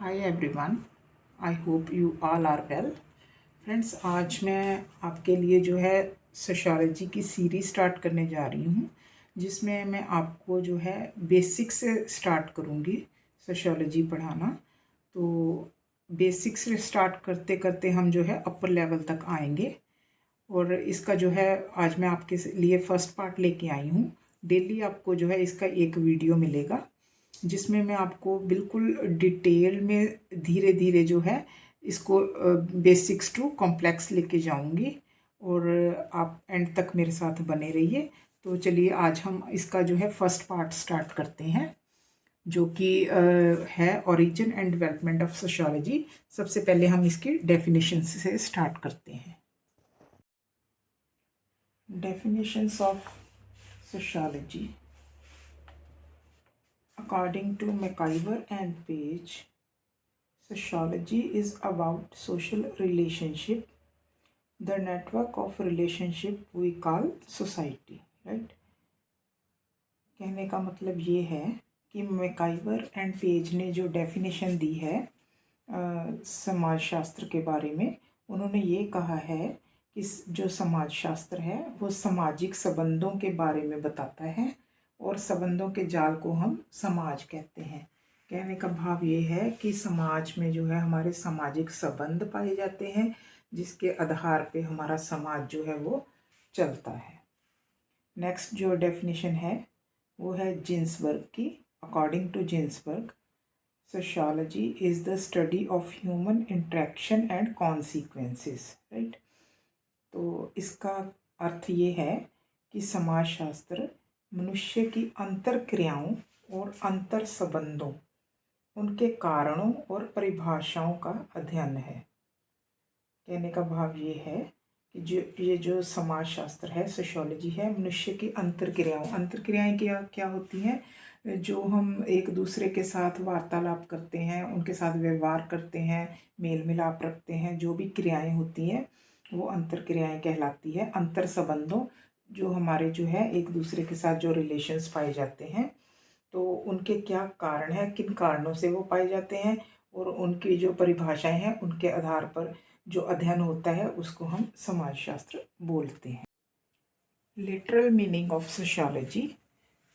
Hi everyone, I hope you all are well. Friends, आज मैं आपके लिए जो है सोशियोलॉजी की सीरीज स्टार्ट करने जा रही हूँ, जिसमें मैं आपको जो है बेसिक से स्टार्ट करूँगी सोशियोलॉजी पढ़ाना। तो बेसिक से स्टार्ट करते करते हम जो है अपर लेवल तक आएंगे। और इसका जो है आज मैं आपके लिए फ़र्स्ट पार्ट लेके आई हूँ। डेली आपको जो है इसका एक वीडियो मिलेगा, जिसमें मैं आपको बिल्कुल डिटेल में धीरे धीरे जो है इसको बेसिक्स टू कॉम्प्लेक्स लेके जाऊंगी। और आप एंड तक मेरे साथ बने रहिए। तो चलिए आज हम इसका जो है फर्स्ट पार्ट स्टार्ट करते हैं, जो कि है origin and development of sociology. सबसे पहले हम इसकी डेफिनेशन से स्टार्ट करते हैं। Definitions of sociology according to McIver and Page. Sociology is about social relationship, the network of relationship we call society, right? कहने का मतलब ये है कि मैकाइवर एंड पेज ने जो डेफिनेशन दी है समाजशास्त्र के बारे में, उन्होंने ये कहा है कि जो समाजशास्त्र है वो सामाजिक संबंधों के बारे में बताता है और संबंधों के जाल को हम समाज कहते हैं। कहने का भाव ये है कि समाज में जो है हमारे सामाजिक संबंध पाए जाते हैं, जिसके आधार पे हमारा समाज जो है वो चलता है। नेक्स्ट जो डेफिनेशन है वो है जिन्सबर्ग की। According to Ginsberg, sociology is the study of human interaction and consequences, right. तो इसका अर्थ ये है कि समाजशास्त्र मनुष्य की अंतर क्रियाओं और अंतर संबंधों, उनके कारणों और परिभाषाओं का अध्ययन है। कहने का भाव ये है कि ये जो समाजशास्त्र है, सोशियोलॉजी है, मनुष्य की अंतर्क्रियाएं क्या क्या होती हैं, जो हम एक दूसरे के साथ वार्तालाप करते हैं, उनके साथ व्यवहार करते हैं, मेल मिलाप रखते हैं, जो भी क्रियाएं होती हैं वो अंतर्क्रियाएं कहलाती है। अंतर संबंधों, जो हमारे जो है एक दूसरे के साथ जो रिलेशंस पाए जाते हैं, तो उनके क्या कारण हैं, किन कारणों से वो पाए जाते हैं, और उनकी जो परिभाषाएं हैं उनके आधार पर जो अध्ययन होता है उसको हम समाजशास्त्र बोलते हैं। लिटरल मीनिंग ऑफ सोशियोलॉजी,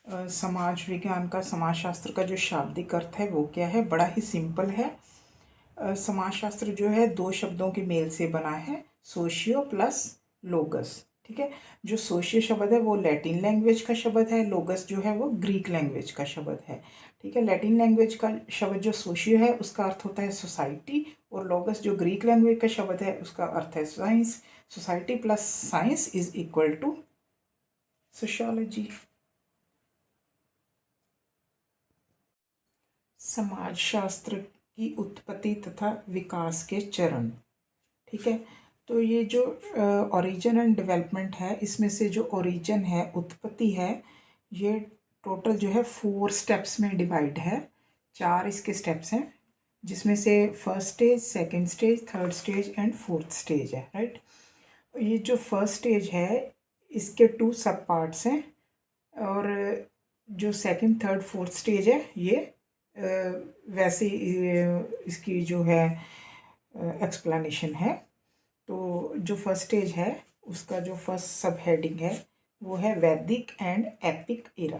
समाज विज्ञान का, समाजशास्त्र का जो शाब्दिक अर्थ है वो क्या है, बड़ा ही सिंपल है। समाजशास्त्र जो है दो शब्दों के मेल से बना है, सोशियो प्लस लोगस, ठीक है। जो सोशियो शब्द है वो लैटिन लैंग्वेज का शब्द है, लोगस जो है वो ग्रीक लैंग्वेज का शब्द है, ठीक है। लैटिन लैंग्वेज का शब्द जो सोशियो है उसका अर्थ होता है सोसाइटी, और लोगस जो ग्रीक लैंग्वेज का शब्द है उसका अर्थ है science. Society plus science is equal to sociology. समाजशास्त्र की उत्पत्ति तथा विकास के चरण, ठीक है। तो ये जो ओरिजिन एंड डेवलपमेंट है, इसमें से जो ओरिजिन है, उत्पत्ति है, ये टोटल जो है 4 स्टेप्स में डिवाइड है। 4 इसके स्टेप्स हैं, जिसमें से first stage, second stage, third stage and fourth stage है, राइट। ये जो फर्स्ट स्टेज है इसके 2 सब पार्ट्स हैं, और जो सेकंड, थर्ड, फोर्थ स्टेज है ये वैसे इसकी जो है एक्सप्लेनेशन है। तो जो फर्स्ट स्टेज है उसका जो फर्स्ट सब हेडिंग है वो है वैदिक and epic era.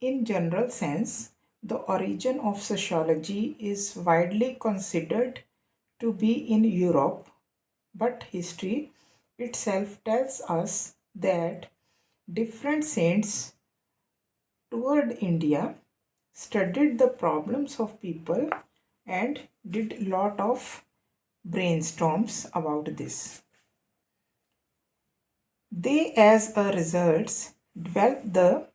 In general sense the origin of sociology is widely considered to be in Europe, but history itself tells us that different saints toured India, studied the problems of people, and did a lot of brainstorms about this. They, as a result, developed the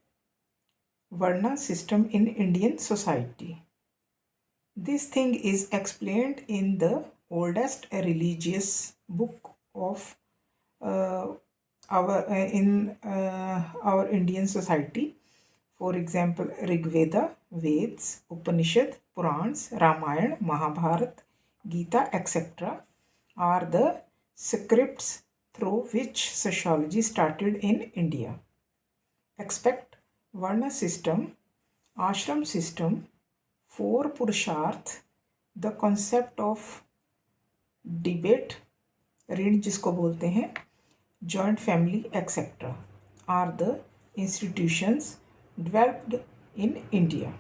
Varna system in Indian society. This thing is explained in the oldest religious book of our Indian society. For example, Rig Veda, Veds, Upanishad, Purans, Ramayana, Mahabharata, Gita, etc. are the scripts through which sociology started in India. Expect Varna system, ashram system, 4 पुरुषार्थ, the concept of debate, ऋण जिसको बोलते हैं, joint family etcetera are the institutions developed in India.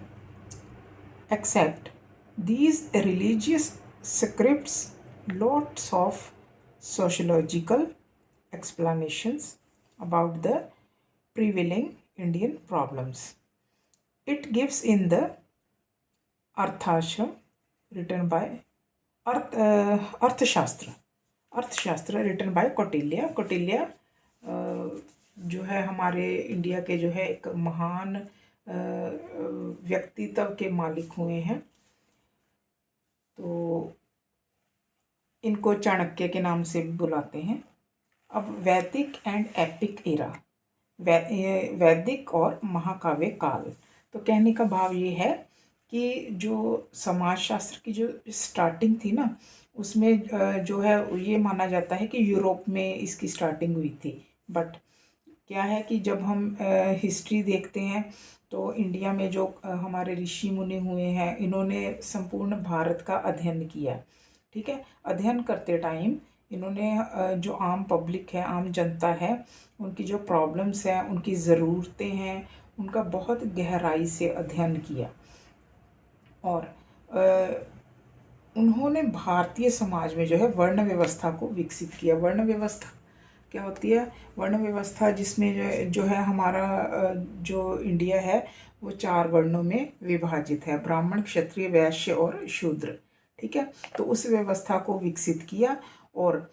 Except these religious scripts, lots of sociological explanations about the prevailing Indian problems. It gives in the Arthashram written by अर्थशास्त्र written by Kautilya जो है हमारे India के जो है एक महान व्यक्तित्व के मालिक हुए हैं. तो इनको चाणक्य के नाम से भी बुलाते हैं. अब वैदिक एंड एपिक एरा, वैदिक और महाकाव्य काल. तो कहने का भाव ये है कि जो समाजशास्त्र की जो स्टार्टिंग थी ना, उसमें जो है ये माना जाता है कि यूरोप में इसकी स्टार्टिंग हुई थी. बट क्या है कि जब हम हिस्ट्री देखते हैं तो इंडिया में जो हमारे ऋषि मुनि हुए हैं, इन्होंने संपूर्ण भारत का अध्ययन किया. ठीक है. अध्ययन करते टाइम इन्होंने जो आम पब्लिक है, आम जनता है, उनकी जो प्रॉब्लम्स हैं, उनकी ज़रूरतें हैं, उनका बहुत गहराई से अध्ययन किया. और उन्होंने भारतीय समाज में जो है वर्ण व्यवस्था को विकसित किया. वर्ण व्यवस्था क्या होती है? वर्ण व्यवस्था जिसमें जो है हमारा जो इंडिया है वो 4 वर्णों में विभाजित है, ब्राह्मण, क्षत्रिय, वैश्य और शूद्र. ठीक है. तो उस व्यवस्था को विकसित किया. और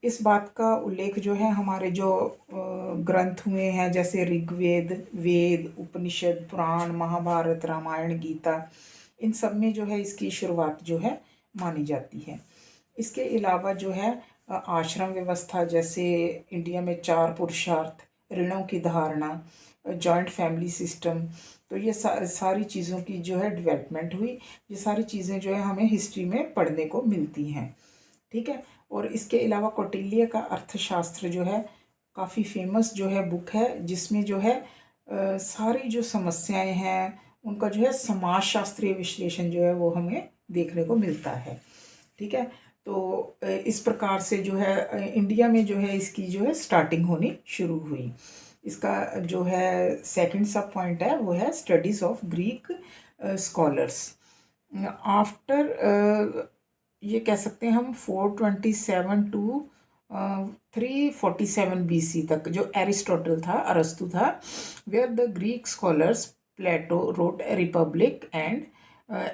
इस बात का उल्लेख जो है हमारे जो ग्रंथ हुए हैं, जैसे ऋग्वेद, वेद, उपनिषद, पुराण, महाभारत, रामायण, गीता, इन सब में जो है इसकी शुरुआत जो है मानी जाती है. इसके अलावा जो है आश्रम व्यवस्था, जैसे इंडिया में 4 पुरुषार्थ, ऋणों की धारणा, जॉइंट फैमिली सिस्टम, तो ये सारी चीज़ों की जो है डेवलपमेंट हुई. ये सारी चीज़ें जो है हमें हिस्ट्री में पढ़ने को मिलती हैं. ठीक है. और इसके अलावा कौटिल्य का अर्थशास्त्र जो है काफ़ी फेमस जो है बुक है, जिसमें जो है सारी जो समस्याएं हैं उनका जो है समाजशास्त्रीय विश्लेषण जो है वो हमें देखने को मिलता है. ठीक है. तो इस प्रकार से जो है इंडिया में जो है इसकी जो है स्टार्टिंग होनी शुरू हुई. इसका जो है सेकंड सब पॉइंट है वो है studies of Greek scholars. After ये कह सकते हैं हम 427 टू 347 BC तक जो एरिस्टोटल था, अरस्तु था, where the Greek scholars Plato wrote a republic and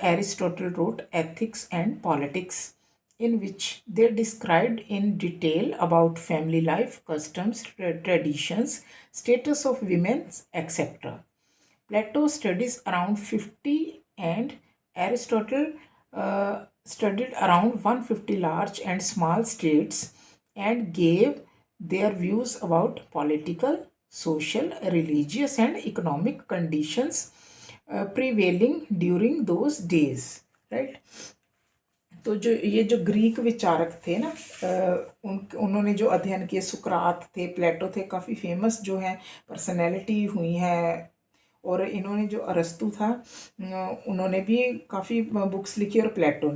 Aristotle wrote ethics and politics, in which they described in detail about family life, customs, traditions, status of women, etc. Plato studies around 50 and Aristotle studied around 150 large and small states and gave their views about political, social, religious and economic conditions prevailing during those days. Right. तो जो ये जो Greek विचारक थे ना, उन्होंने जो अध्ययन किए, सुकरात थे, प्लेटो थे, काफ़ी फेमस जो हैं पर्सनैलिटी हुई हैं. और इन्होंने जो अरस्तु था उन्होंने भी काफ़ी बुक्स लिखी, और प्लेटो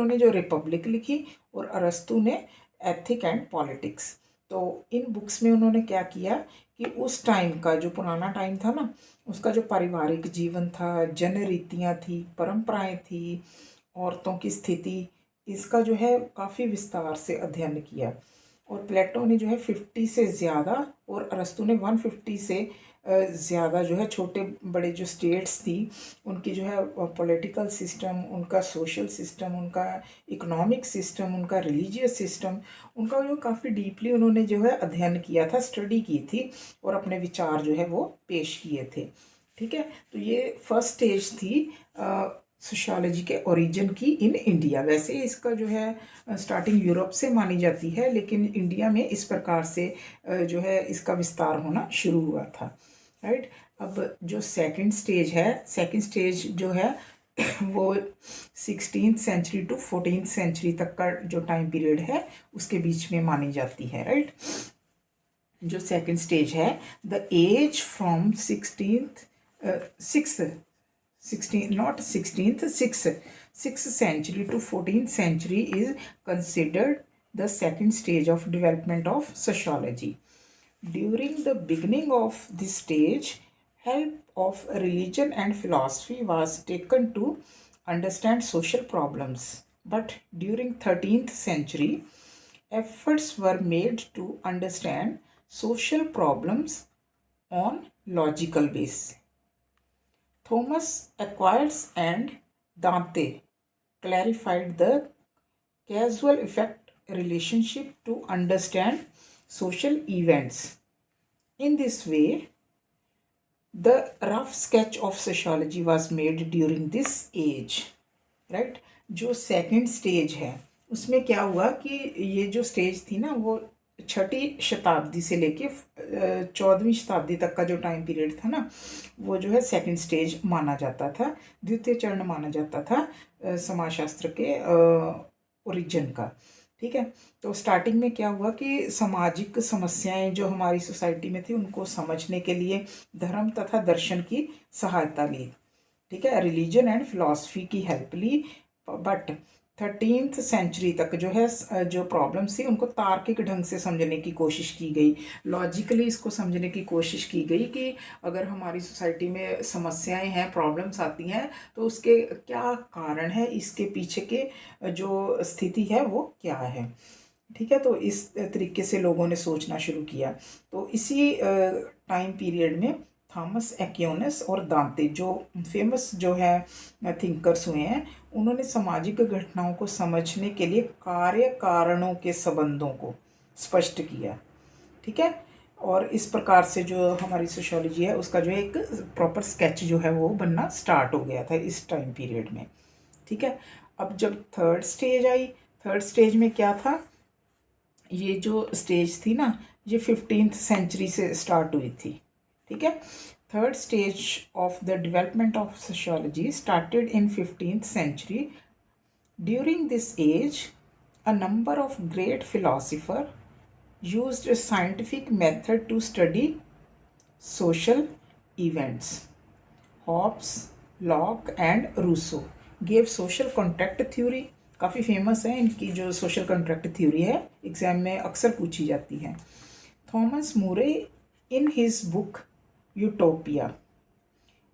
ने जो रिपब्लिक लिखी और अरस्तु ने एथिक एंड पॉलिटिक्स. तो इन बुक्स में उन्होंने क्या किया कि उस टाइम का जो पुराना टाइम था ना, उसका जो पारिवारिक जीवन था, जन रीतियाँ थी, परंपराएं थी, औरतों की स्थिति, इसका जो है काफ़ी विस्तार से अध्ययन किया. और प्लेटो ने जो है 50 से ज़्यादा और अरस्तु ने 150 से ज़्यादा जो है छोटे बड़े जो स्टेट्स थी उनकी जो है पॉलिटिकल सिस्टम, उनका सोशल सिस्टम, उनका इकोनॉमिक सिस्टम, उनका रिलीजियस सिस्टम, उनका जो काफ़ी डीपली उन्होंने जो है अध्ययन किया था, स्टडी की थी, और अपने विचार जो है वो पेश किए थे. ठीक है. तो ये फर्स्ट स्टेज थी सोशियोलॉजी के ओरिजिन की इन इंडिया. वैसे इसका जो है स्टार्टिंग यूरोप से मानी जाती है, लेकिन इंडिया में इस प्रकार से जो है इसका विस्तार होना शुरू हुआ था. राइट. अब जो सेकंड स्टेज है, सेकंड स्टेज जो है वो 16th century to 14th century तक का जो टाइम पीरियड है उसके बीच में मानी जाती है. राइट. जो सेकंड स्टेज है, the age from 6th 16th, not 16th, 6th century to 14th century is considered the second stage of development of sociology. During the beginning of this stage, help of religion and philosophy was taken to understand social problems. But during 13th century, efforts were made to understand social problems on logical basis. Thomas Aquinas and Dante clarified the causal effect relationship to understand social events. In this way, the rough sketch of sociology was made during this age. Right जो second stage है उसमें क्या हुआ कि ये जो stage थी ना वो छठी शताब्दी से लेके 14वीं शताब्दी तक का जो टाइम पीरियड था ना वो जो है सेकंड स्टेज माना जाता था, द्वितीय चरण माना जाता था समाजशास्त्र के ओरिजिन का। ठीक है, तो स्टार्टिंग में क्या हुआ कि सामाजिक समस्याएं जो हमारी सोसाइटी में थी उनको समझने के लिए धर्म तथा दर्शन की सहायता ली। ठीक है, रिलीजन एंड फिलॉसफी की हेल्प ली। बट 13th सेंचुरी तक जो है जो प्रॉब्लम्स थी उनको तार्किक ढंग से समझने की कोशिश की गई, लॉजिकली इसको समझने की कोशिश की गई कि अगर हमारी सोसाइटी में समस्याएं हैं, प्रॉब्लम्स आती हैं तो उसके क्या कारण है, इसके पीछे के जो स्थिति है वो क्या है। ठीक है, तो इस तरीके से लोगों ने सोचना शुरू किया। तो इसी टाइम पीरियड में थॉमस एक्विनास और दांते जो फेमस जो है थिंकर्स हुए हैं उन्होंने सामाजिक घटनाओं को समझने के लिए कार्य कारणों के संबंधों को स्पष्ट किया। ठीक है, और इस प्रकार से जो हमारी सोशियोलॉजी है उसका जो एक प्रॉपर स्केच जो है वो बनना स्टार्ट हो गया था इस टाइम पीरियड में। ठीक है, अब जब third stage I, third stage में क्या था, ये जो स्टेज थी ना ये 15th सेंचुरी से स्टार्ट हुई थी। ठीक है, third stage of the development of sociology started in 15th century. During this age a number of great philosophers used a scientific method to study social events. Hobbes, Locke and Rousseau gave social contract theory. काफ़ी famous है इनकी जो social contract theory है, exam में अक्सर पूछी जाती है। Thomas Moore in his book utopia,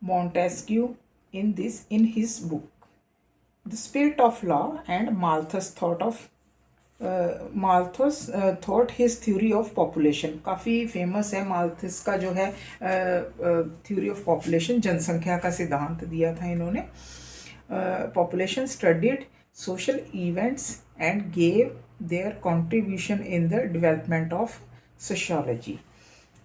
Montesquieu in his book The Spirit of Law, and Malthus thought his theory of population। काफ़ी फेमस है माल्थस का जो है थ्योरी ऑफ पॉपुलेशन, जनसंख्या का सिद्धांत दिया था इन्होंने। Population studied social events and gave there contribution in the development of sociology.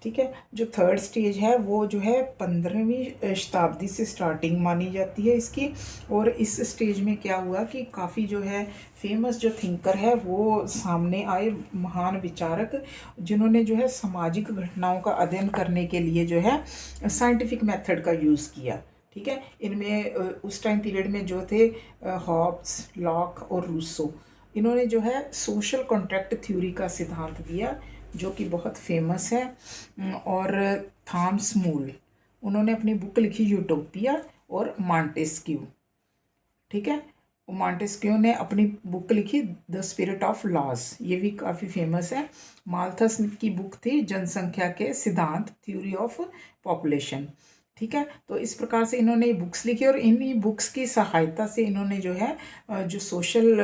ठीक है, जो थर्ड स्टेज है वो जो है 15वीं शताब्दी से स्टार्टिंग मानी जाती है इसकी। और इस स्टेज में क्या हुआ कि काफ़ी जो है फेमस जो थिंकर है वो सामने आए, महान विचारक जिन्होंने जो है सामाजिक घटनाओं का अध्ययन करने के लिए जो है साइंटिफिक मेथड का यूज़ किया। ठीक है, इनमें उस टाइम पीरियड में जो थे हॉब्स, लॉक और रूसो, इन्होंने जो है सोशल कॉन्ट्रैक्ट थ्योरी का सिद्धांत दिया जो कि बहुत फेमस है। और थॉमस मूर उन्होंने अपनी बुक लिखी यूटोपिया और मॉन्टेस्क्यू। ठीक है, मॉन्टेस्क्यू ने अपनी बुक लिखी द स्पिरिट ऑफ लॉज, ये भी काफ़ी फेमस है। माल्थस की बुक थी जनसंख्या के सिद्धांत, थ्योरी ऑफ पॉपुलेशन। ठीक है, तो इस प्रकार से इन्होंने बुक्स लिखी और इन्हीं बुक्स की सहायता से इन्होंने जो है जो सोशल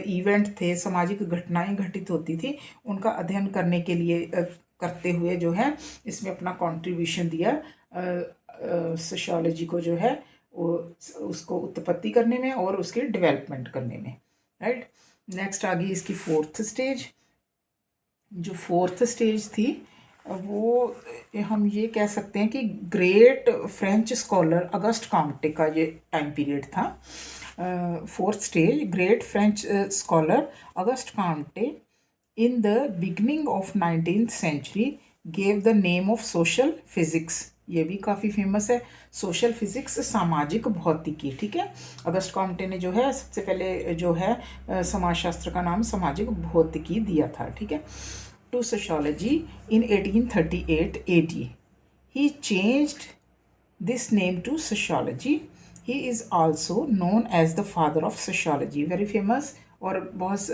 इवेंट थे, सामाजिक घटनाएं घटित होती थी उनका अध्ययन करने के लिए करते हुए जो है इसमें अपना कंट्रीब्यूशन दिया सोशियोलॉजी को जो है उसको उत्पत्ति करने में और उसके डेवलपमेंट करने में। राइट, नेक्स्ट आ गई इसकी फोर्थ स्टेज। जो फोर्थ स्टेज थी वो हम ये कह सकते हैं कि great French scholar Auguste Comte का ये टाइम पीरियड था। Fourth stage, great French scholar Auguste Comte in the beginning of 19th century gave the name of social physics. ये भी काफ़ी फेमस है, सोशल फिजिक्स, सामाजिक भौतिकी। ठीक है, अगस्ट कॉम्टे ने जो है सबसे पहले जो है समाजशास्त्र का नाम सामाजिक भौतिकी दिया था। ठीक है, to sociology in 1838 AD. He changed this name to sociology. He is also known as the father of sociology, very famous और बहुत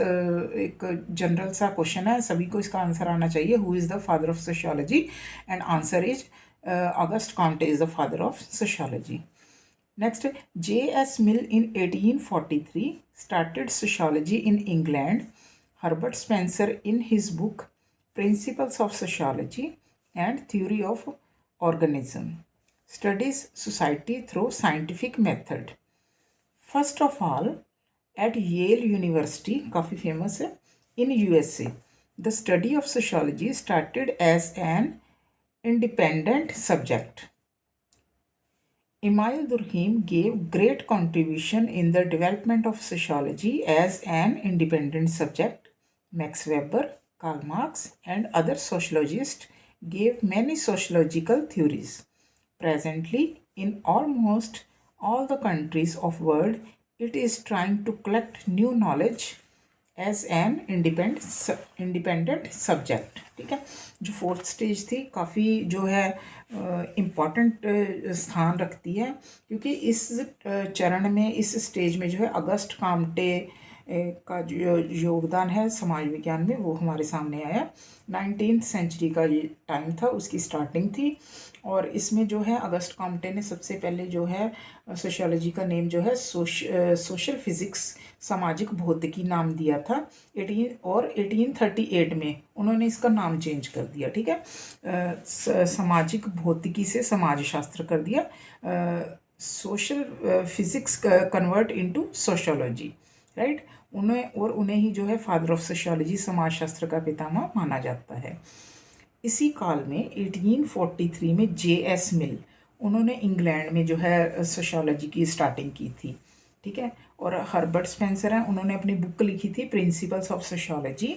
एक जनरल सा क्वेश्चन है, सभी को इसका आंसर आना चाहिए। Who is the father of sociology? And answer is August Comte is the father of sociology. Next, J.S. Mill in 1843 started sociology in England. Herbert Spencer in his book Principles of Sociology and Theory of Organism studies society through scientific method. First of all, at Yale University, काफ़ी famous है, in USA, the study of sociology started as an independent subject. Emile Durkheim gave great contribution in the development of sociology as an independent subject. Max Weber, Karl Marx, and other sociologists gave many sociological theories. Presently, in almost all the countries of world, it is trying to collect new knowledge as an independent subject. ठीक है, जो fourth stage थी काफ़ी जो है important स्थान रखती है, क्योंकि इस चरण में, इस स्टेज में जो है अगस्ट काम्टे का जो योगदान है समाज विज्ञान में वो हमारे सामने आया। 19th सेंचुरी का ये टाइम था, उसकी स्टार्टिंग थी। और इसमें जो है अगस्ट काम्टे ने सबसे पहले जो है सोशियोलॉजी का नेम जो है सोशल फिजिक्स, सामाजिक भौतिकी नाम दिया था। 1838 में उन्होंने इसका नाम चेंज कर दिया। ठीक है, सामाजिक भौतिकी से समाजशास्त्र कर दिया, social physics convert into sociology, right. उन्हें ही जो है फादर ऑफ सोशियोलॉजी, समाजशास्त्र का पितामह माना जाता है। इसी काल में 1843 में J.S. मिल, उन्होंने इंग्लैंड में जो है सोशियोलॉजी की स्टार्टिंग की थी। ठीक है, और हर्बर्ट स्पेंसर हैं, उन्होंने अपनी बुक लिखी थी प्रिंसिपल्स ऑफ सोशियोलॉजी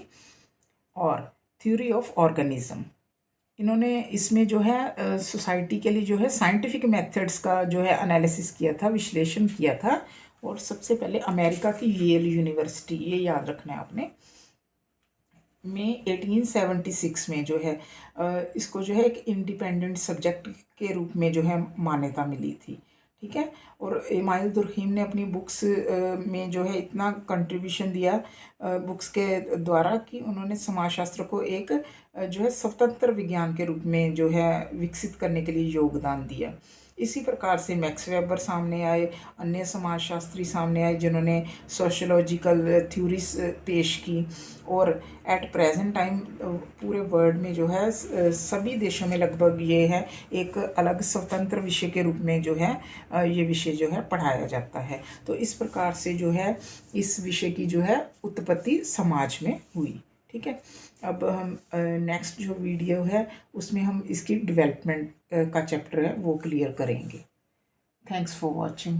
और थ्योरी ऑफ ऑर्गेनिज्म। इन्होंने इसमें जो है सोसाइटी के लिए जो है साइंटिफिक मेथड्स का जो है एनालिसिस किया था, विश्लेषण किया था। और सबसे पहले अमेरिका की येल यूनिवर्सिटी, ये याद रखना है आपने, में 1876 में जो है इसको जो है एक इंडिपेंडेंट सब्जेक्ट के रूप में जो है मान्यता मिली थी। ठीक है, और एमाइल दुर्खीम ने अपनी बुक्स में जो है इतना कंट्रीब्यूशन दिया बुक्स के द्वारा कि उन्होंने समाजशास्त्र को एक जो है स्वतंत्र विज्ञान के रूप में जो है विकसित करने के लिए योगदान दिया। इसी प्रकार से मैक्स वेबर सामने आए, अन्य समाजशास्त्री सामने आए जिन्होंने सोशियोलॉजिकल थ्योरीज पेश की। और एट प्रेजेंट टाइम पूरे वर्ल्ड में जो है सभी देशों में लगभग ये है एक अलग स्वतंत्र विषय के रूप में जो है ये विषय जो है पढ़ाया जाता है। तो इस प्रकार से जो है इस विषय की जो है उत्पत्ति समाज में हुई। ठीक है, अब हम नेक्स्ट जो वीडियो है उसमें हम इसकी डेवलपमेंट का चैप्टर है वो क्लियर करेंगे। Thanks for watching.